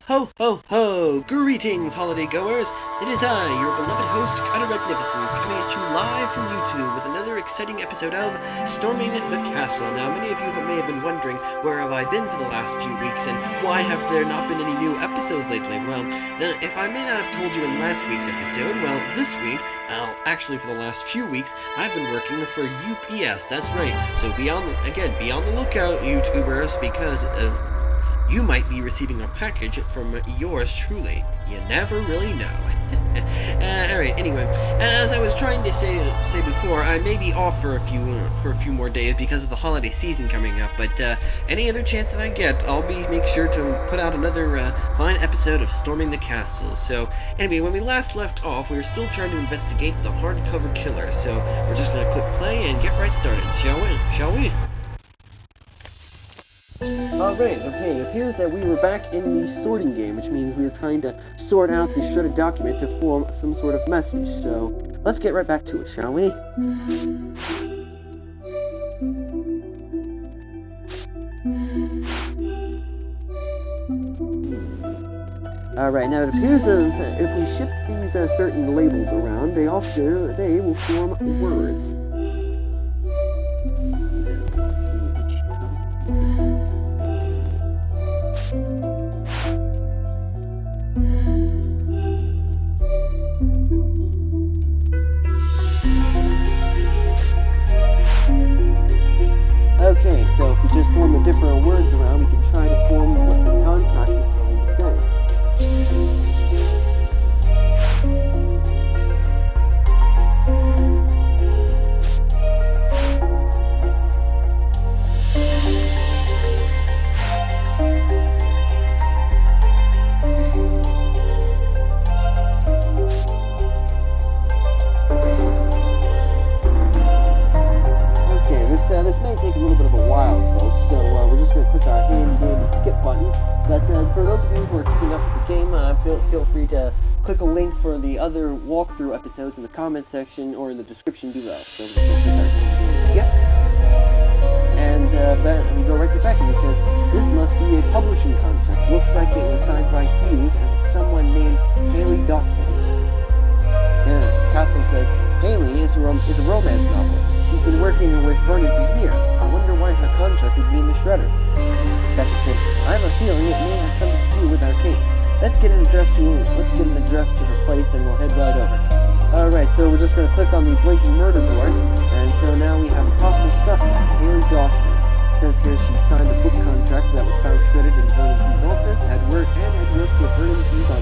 Ho, ho, ho! Greetings, holiday goers! It is I, your beloved host, Cutter Magnificent, coming at you live from YouTube with another exciting episode of Storming the Castle. Now, many of you may have been wondering, where have I been for the last few weeks, and why have there not been any new episodes lately? Well, if I may not have told you in last week's episode, well, this week, actually for the last few weeks, I've been working for UPS, that's right. So be on the lookout, YouTubers, because, you might be receiving a package from yours truly. You never really know. Alright, anyway, as I was trying to say before, I may be off for a few more days because of the holiday season coming up, but any other chance that I get, I'll make sure to put out another fine episode of Storming the Castle. So, anyway, when we last left off, we were still trying to investigate the hardcover killer, so we're just gonna click play and get right started, shall we? Alright, okay, it appears that we were back in the sorting game, which means we were trying to sort out the shredded document to form some sort of message, so let's get right back to it, shall we? Alright, now it appears that if we shift these certain labels around, they will form words. Okay, so if we just form the different words around, we can try to form what the contract is going to say. This may take a little bit of a while, folks, so we're just going to click our handy skip button. But for those of you who are keeping up with the game, feel free to click a link for the other walkthrough episodes in the comments section or in the description below. So we're just going to click our handy skip. And we go right to back, and it says, this must be a publishing contract. Looks like it was signed by Hughes and someone named Haley Dotson. Castle says, Haley is a romance novelist. She's been working with Vernon for years. I wonder why her contract would be in the shredder. Beckett says, I have a feeling it may have something to do with our case. Let's get an address to her place and we'll head right over. Alright, so we're just going to click on the blinking murder board. And so now we have a possible suspect, Haley Dotson. It says here she signed a book contract that was found shredded in Vernon Hughes' office, had worked with Vernon Hughes on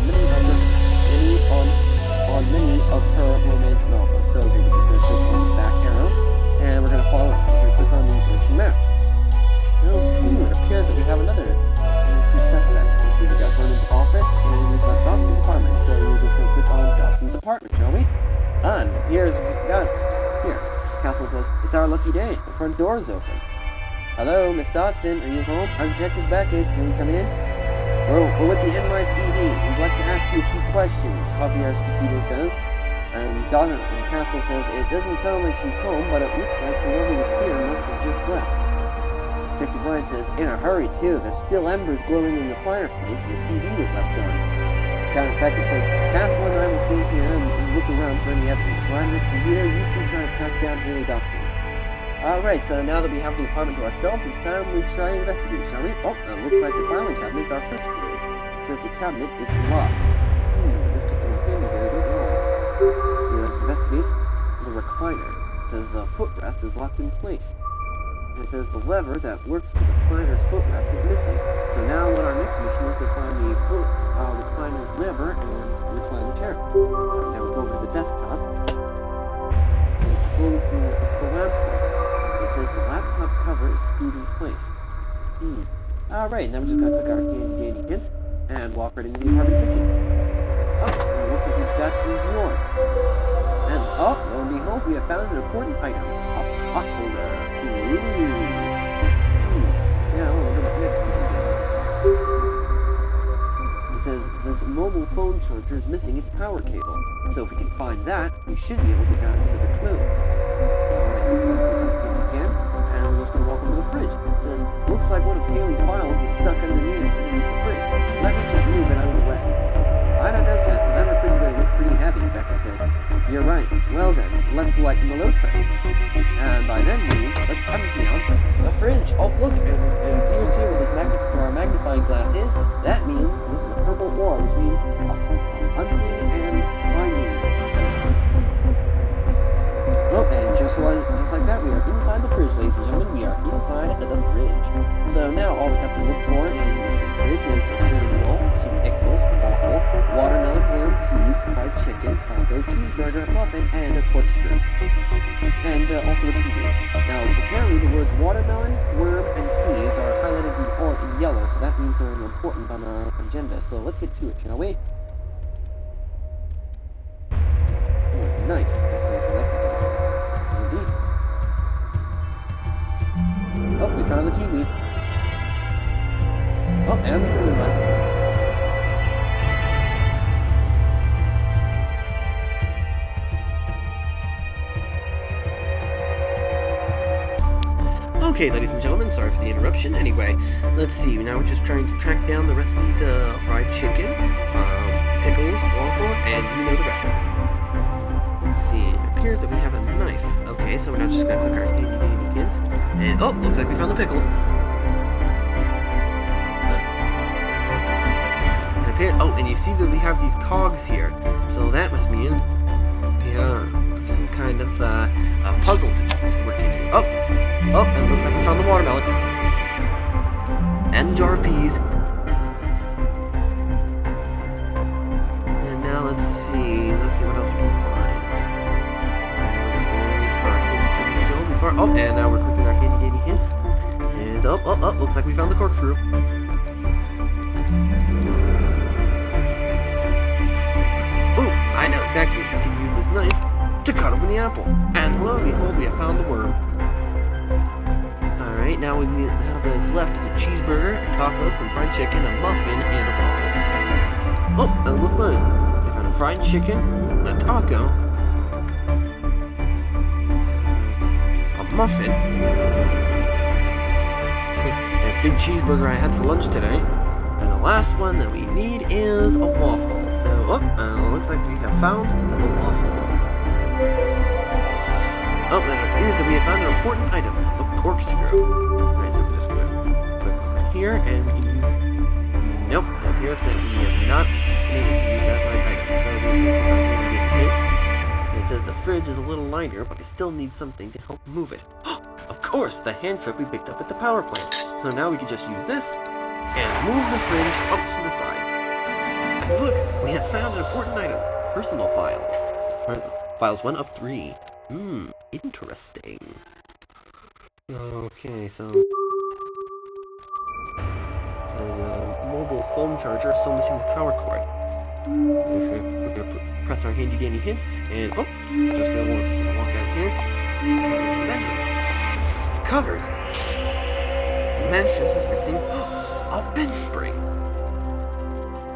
many of her romance novels. So we're just going to click on the back arrow. And we're going to follow it. We're going to click on the blinking map. It appears that we have another two suspects. You see, we got Vernon's office and we've got Dotson's apartment. So we're just going to click on Dotson's apartment, shall we? And it appears we got it. Here, Castle says, it's our lucky day. The front door is open. Hello, Miss Dotson. Are you home? I'm Detective Beckett. Can we come in? We're with the NYPD. We'd like to ask you a few questions, Javier Esposito says. And Castle says, it doesn't sound like she's home, but it looks like whoever was here must have just left. Detective Ryan says, in a hurry too, there's still embers glowing in the fireplace and the TV was left on. Lieutenant Beckett says, Castle and I will stay here and look around for any evidence. Ryan Esposito, you two try to track down Haley Dotson. Alright, so now that we have the apartment to ourselves, it's time we try and investigate, shall we? Oh, it looks like the filing cabinet is our first clue. It says the cabinet is locked. This could come in handy very later on. So let's investigate the recliner. It says the footrest is locked in place. And it says the lever that works with the recliner's footrest is missing. So now what our next mission is to find the recliner's lever and recline the chair. Now we go over to the desktop. And we close the laptop. It says the laptop cover is screwed in place. Alright, now we're just going to click our handy hints and walk right into the apartment kitchen. Oh, and it looks like we've got a drawer. And lo and behold, we have found an important item. A pot holder. Now, I wonder what next we can do. It says this mobile phone charger is missing its power cable. So if we can find that, we should be able to get another clue. Alright, so we're going to click on things again, and we're just going to walk over to the fridge. It says, looks like one of Haley's files is stuck underneath the fridge. Let me just move it he says. You're right. Well then, let's lighten the load first. And by then means, let's empty out the fridge. Oh, look, and it appears here with this where our magnifying glass is. That means this is a purple ore, which means a hunting and finding center. Oh, and just like that, we are inside the fridge, ladies and gentlemen. We are inside of the fridge. So now all we have to look for in this fridge is a cinnamon roll, some pickles, a waffle, watermelon, worm, peas, fried chicken, taco, cheeseburger, muffin, and a corkscrew. And also a kiwi. Now, apparently the words watermelon, worm, and peas are highlighted in yellow, so that means they're important on our agenda. So let's get to it, shall we? Oh, nice. Okay, so that can do it. Indeed. Oh, we found the kiwi. Oh, and the cinnamon bun. Okay, ladies and gentlemen, sorry for the interruption. Anyway, let's see. Now we're just trying to track down the rest of these fried chicken, pickles, waffle, and you know the rest. Let's see. It appears that we have a knife. Okay, so we're now just going to click our handy pins. And, oh, looks like we found the pickles. Oh, and you see that we have these cogs here. So that must mean we have some kind of puzzle to work into. Oh, and it looks like we found the watermelon. And the jar of peas. And now let's see what else we can find. We're just going to wait for our hints to be filled before, oh, and now we're clicking our handy hints. And, looks like we found the corkscrew. I know exactly. We can use this knife to cut open the apple. And lo and behold, we have found the worm. Alright, now that's left is a cheeseburger, a taco, some fried chicken, a muffin, and a waffle. Oh, and look at we found a fried chicken, a taco, a muffin, and a big cheeseburger I had for lunch today. And the last one that we need is a waffle. So, looks like we have found the waffle. Oh, and it appears that we have found an important item, the corkscrew. Alright, so we're just going to click right here, and we can use... Nope, it appears that we have not been able to use that right item. So we're just going to click on here and hints. And it says the fridge is a little lighter, but I still need something to help move it. Of course, the hand truck we picked up at the power plant. So now we can just use this and move the fridge up to the side. And look, we have found an important item. Personal files. Files 1 of 3. Interesting. Okay, so... It says mobile phone charger, still missing the power cord. We're going to press our handy dandy hints, and just going to walk out here. And there's the menu. Covers. The mattress is missing. A bed spring.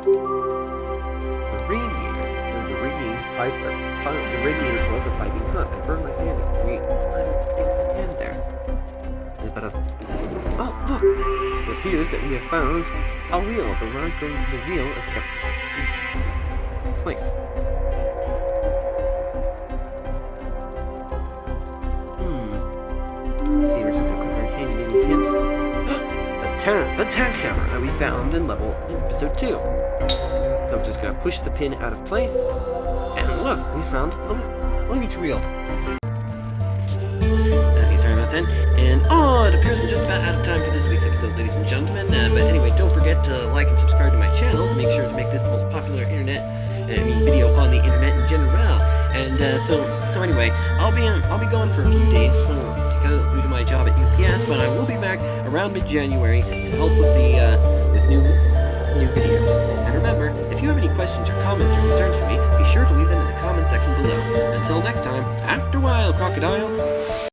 The radiator. As the radiator pipes are the radiator coils are piping hot. I burned my hand to create a hand there. But look! It appears that we have found a wheel. The rod going to the wheel is kept in place. Let's see, we're just gonna click our handy dandy hints. The tank hammer that we found in episode 2. So I'm just gonna push the pin out of place, and look, we found the luggage wheel. Okay, sorry about that. And it appears we're just about out of time for this week's episode, ladies and gentlemen. But anyway, don't forget to like and subscribe to my channel. Make sure to make this the most popular video on the internet in general. And so anyway, I'll be gone for a few days due to my job at UPS, but I will be back around mid-January to help with with new videos. And remember, if you have any questions or comments or concerns for me, be sure to leave them in the comment section below. Until next time, after a while, crocodiles.